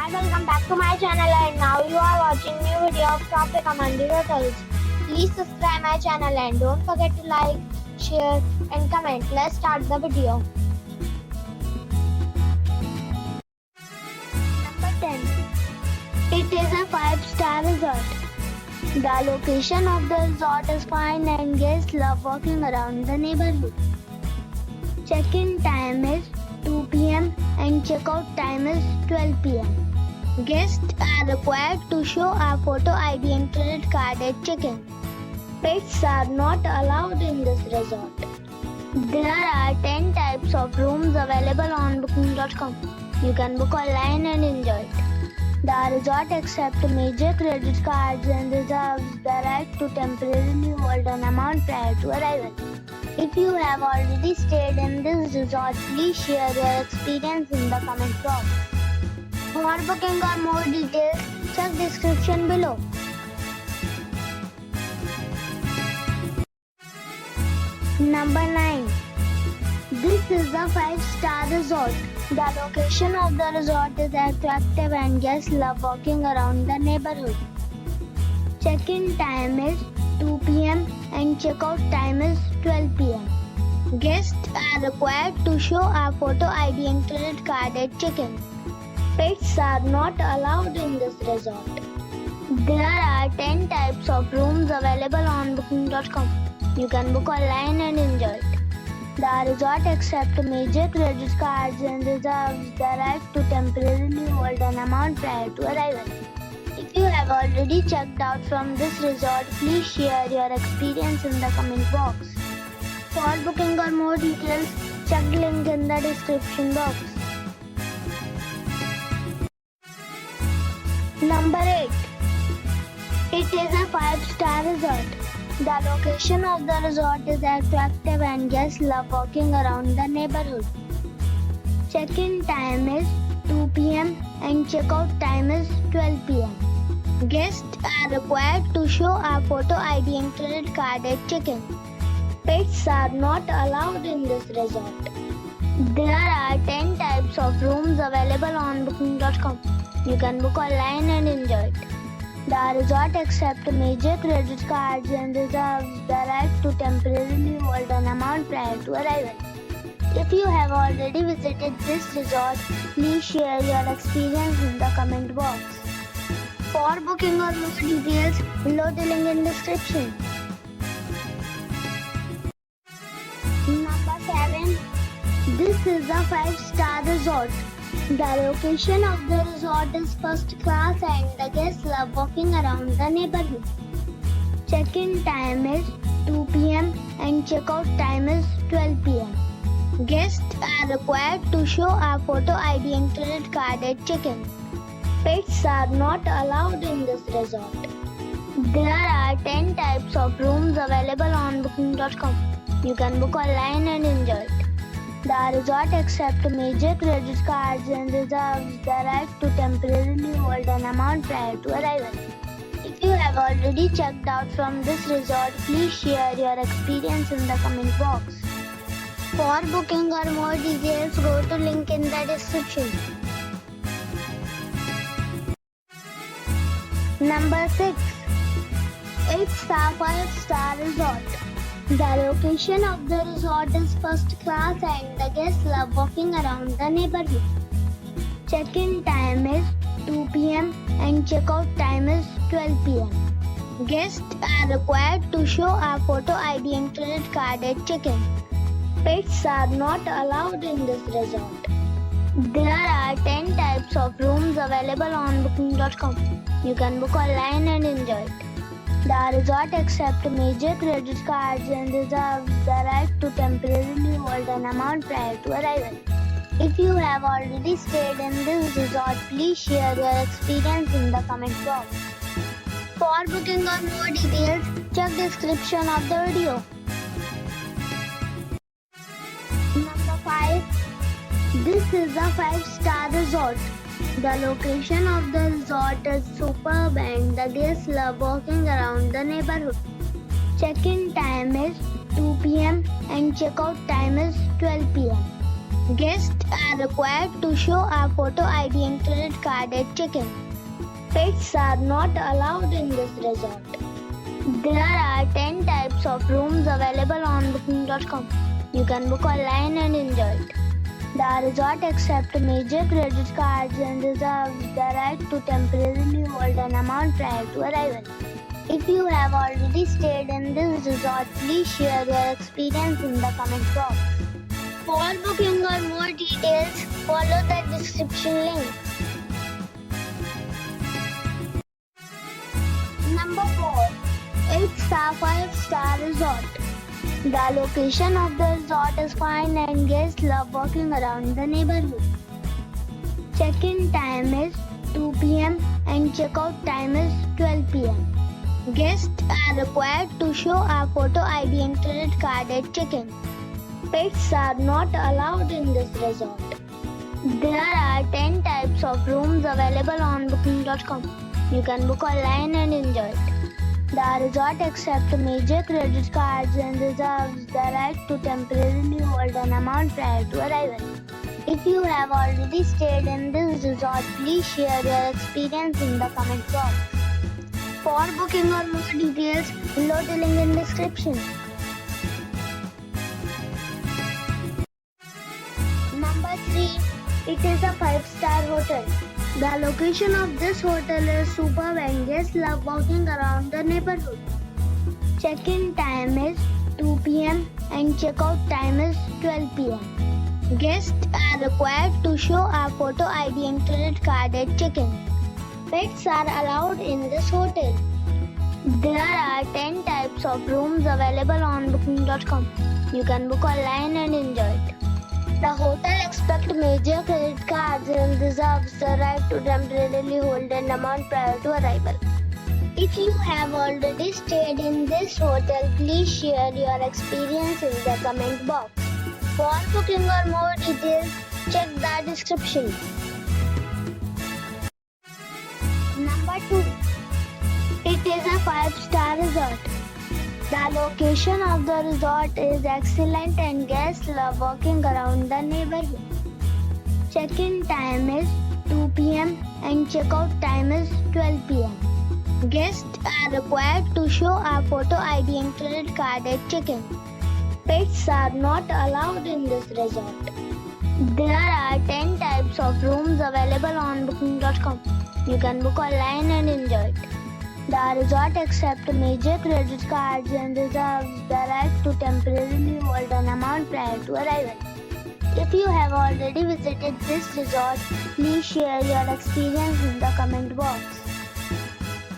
and welcome back to my channel, and now you are watching new video of top recommended hotels. Please subscribe my channel and don't forget to like, share and comment. Let's start the video. Number 10. It is a 5-star resort. The location of the resort is fine and guests love walking around the neighborhood. Check-in time is 2 p.m. and check-out time is 12 p.m. Guests are required to show a photo ID and credit card at check-in. Pets are not allowed in this resort. There are 10 types of rooms available on booking.com. You can book online and enjoy it. The resort accepts major credit cards and reserves the right to temporarily hold an amount prior to arrival. If you have already stayed in this resort, please share your experience in the comment box. For booking or more details, check description below. Number 9. This is a 5-star resort. The location of the resort is attractive and guests love walking around the neighborhood. Check-in time is 2 p.m. and check-out time is 12 p.m. Guests are required to show a photo ID and credit card at check-in. Pets are not allowed in this resort. There are 10 types of rooms available on booking.com. You can book online and enjoy it. The resort accepts major credit cards and reserves the right to temporarily hold an amount prior to arrival. If you have already checked out from this resort, please share your experience in the comment box. For booking or more details, check the link in the description box. Number 8. It is a 5-star resort. The location of the resort is attractive and guests love walking around the neighborhood. Check-in time is 2 p.m. and check-out time is 12 p.m. Guests are required to show a photo ID and credit card at check-in. Pets are not allowed in this resort. There are 10 types of rooms available on booking.com. You can book online and enjoy it. The resort accepts major credit cards and reserves the right to temporarily hold an amount prior to arrival. If you have already visited this resort, please share your experience in the comment box. For booking or more details, below the link in description. Number 7. This is a 5-star resort. The location of the resort is first class and the guests love walking around the neighborhood. Check-in time is 2 p.m. and check-out time is 12 p.m. Guests are required to show a photo ID and credit card at check-in. Pets are not allowed in this resort. There are 10 types of rooms available on booking.com. You can book online and enjoy it. The resort accepts major credit cards and reserves the right to temporarily hold an amount prior to arrival. If you have already checked out from this resort, please share your experience in the comment box. For booking or more details, go to link in the description. Number 6. It's a 5-star resort. The location of the resort is first class and the guests love walking around the neighborhood. Check-in time is 2 p.m. and check-out time is 12 p.m. Guests are required to show a photo ID and credit card at check-in. Pets are not allowed in this resort. There are 10 types of rooms available on booking.com. You can book online and enjoy it. The resort accepts major credit cards and reserves the right to temporarily hold an amount prior to arrival. If you have already stayed in this resort, please share your experience in the comment box. For booking or more details, check description of the video. Number 5. This is a 5-star resort. The location of the resort is superb and the guests love walking around the neighborhood. Check-in time is 2 p.m. and check-out time is 12 p.m. Guests are required to show a photo ID and credit card at check-in. Pets are not allowed in this resort. There are 10 types of rooms available on booking.com. You can book online and enjoy it. The resort accepts major credit cards and reserves the right to temporarily hold an amount prior to arrival. If you have already stayed in this resort, please share your experience in the comment box. For booking or more details, follow the description link. Number 4. It's a 5-star resort. The location of the resort is fine and guests love walking around the neighborhood. Check-in time is 2 p.m. and check-out time is 12 p.m. Guests are required to show a photo ID and credit card at check-in. Pets are not allowed in this resort. There are 10 types of rooms available on booking.com. You can book online and enjoy it. The resort accepts major credit cards and reserves the right to temporarily hold an amount prior to arrival. If you have already stayed in this resort, please share your experience in the comment box. For booking or more details, below the link in description. Number 3. It is a 5-star hotel. The location of this hotel is superb and guests love walking around the neighborhood. Check-in time is 2 p.m. and check-out time is 12 p.m. Guests are required to show a photo ID and credit card at check-in. Pets are allowed in this hotel. There are 10 types of rooms available on booking.com. You can book online and enjoy it. The hotel expects major credit cards and reserves the right to temporarily hold an amount prior to arrival. If you have already stayed in this hotel, please share your experience in the comment box. For booking or more details, check the description. Number 2. It is a 5-star resort. The location of the resort is excellent and guests love walking around the neighborhood. Check-in time is 2 p.m. and check-out time is 12 p.m. Guests are required to show a photo ID and credit card at check-in. Pets are not allowed in this resort. There are 10 types of rooms available on booking.com. You can book online and enjoy it. The resort accepts major credit cards and reserves the right to temporarily hold an amount prior to arrival. If you have already visited this resort, please share your experience in the comment box.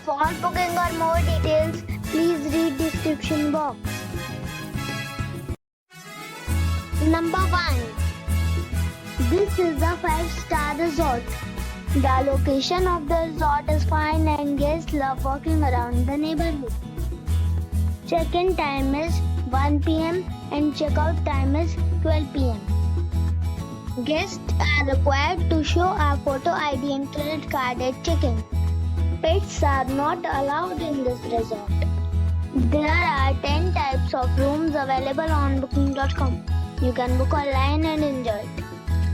For booking or more details, please read description box. Number 1. This is a 5-star resort. The location of the resort is fine and guests love walking around the neighborhood. Check-in time is 1 p.m. and check-out time is 12 p.m. Guests are required to show a photo ID and credit card at check-in. Pets are not allowed in this resort. There are 10 types of rooms available on booking.com. You can book online and enjoy it.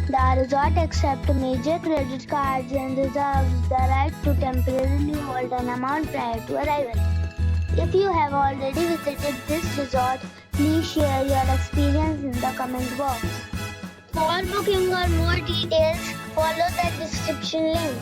The resort accepts major credit cards and reserves the right to temporarily hold an amount prior to arrival. If you have already visited this resort, please share your experience in the comment box. For booking or more details, follow the description link.